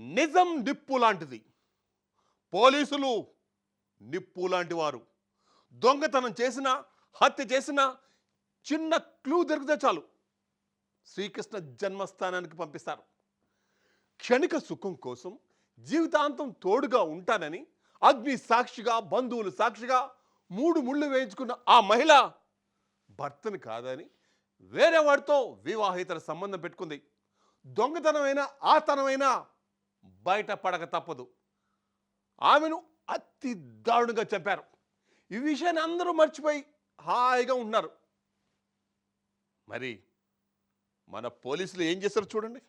నిజం నిప్పు లాంటిది. పోలీసులు నిప్పు లాంటి వారు. దొంగతనం చేసినా, హత్య చేసినా చిన్న క్లూ దొరికితే చాలు శ్రీకృష్ణ జన్మస్థానానికి పంపిస్తారు. క్షణిక సుఖం కోసం జీవితాంతం తోడుగా ఉంటానని అగ్ని సాక్షిగా, బంధువులు సాక్షిగా 3 ముళ్ళు వేయించుకున్న ఆ మహిళ భర్తని కాదని వేరే వాడితో వివాహేతర సంబంధం పెట్టుకుంది. దొంగతనమైనా ఆతనమైనా బయట పడక తప్పదు. ఆమెను అతి దారుణంగా చంపారు. ఈ విషయాన్ని అందరూ మర్చిపోయి హాయిగా ఉన్నారు. మరి మన పోలీసులు ఏం చేశారు చూడండి.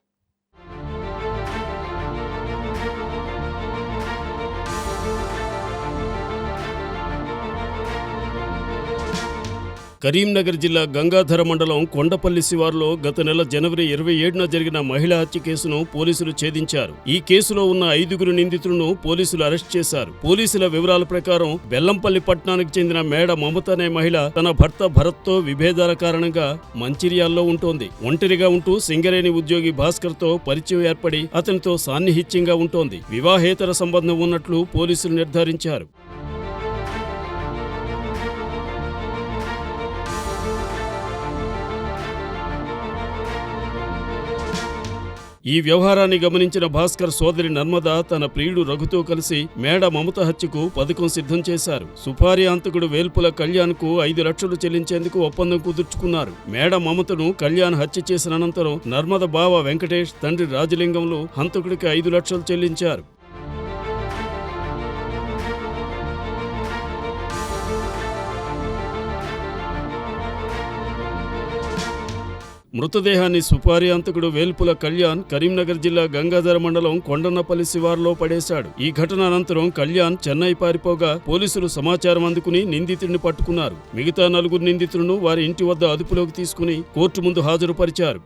కరీంనగర్ జిల్లా గంగాధర మండలం కొండపల్లి శివారులో గత నెల జనవరి 27న జరిగిన మహిళా హత్య కేసును పోలీసులు ఛేదించారు. ఈ కేసులో ఉన్న 5 నిందితులను పోలీసులు అరెస్ట్ చేశారు. పోలీసుల వివరాల ప్రకారం బెల్లంపల్లి పట్టణానికి చెందిన మేడ మమత అనే మహిళ తన భర్త భరత్తో విభేదాల కారణంగా మంచిర్యాల్లో ఉంటోంది. ఒంటరిగా ఉంటూ సింగరేణి ఉద్యోగి భాస్కర్తో పరిచయం ఏర్పడి అతనితో సాన్నిహిత్యంగా ఉంటోంది. వివాహేతర సంబంధం ఉన్నట్లు పోలీసులు నిర్ధారించారు. ఈ వ్యవహారాన్ని గమనించిన భాస్కర్ సోదరి నర్మద తన ప్రియుడు రఘుతో కలిసి మేడ మమత హత్యకు పథకం సిద్ధం చేశారు. సుపారీ హంతకుడు వేల్పుల కళ్యాణ్ కు 5 లక్షలు చెల్లించేందుకు ఒప్పందం కుదుర్చుకున్నారు. మేడ మమతను కళ్యాణ్ హత్య చేసిన అనంతరం నర్మద బావ వెంకటేష్, తండ్రి రాజలింగంలో హంతకుడికి 5 లక్షలు చెల్లించారు. మృతదేహాన్ని సుపారీ హంతకుడు వేల్పుల కళ్యాణ్ కరీంనగర్ జిల్లా గంగాధర మండలం కొండన్నపల్లి శివారులో పడేశాడు. ఈ ఘటన అనంతరం కళ్యాణ్ చెన్నై పారిపోగా పోలీసులు సమాచారం అందుకుని నిందితుడిని పట్టుకున్నారు. మిగతా 4 నిందితులను వారి ఇంటి వద్ద అదుపులోకి తీసుకుని కోర్టు ముందు హాజరుపరిచారు.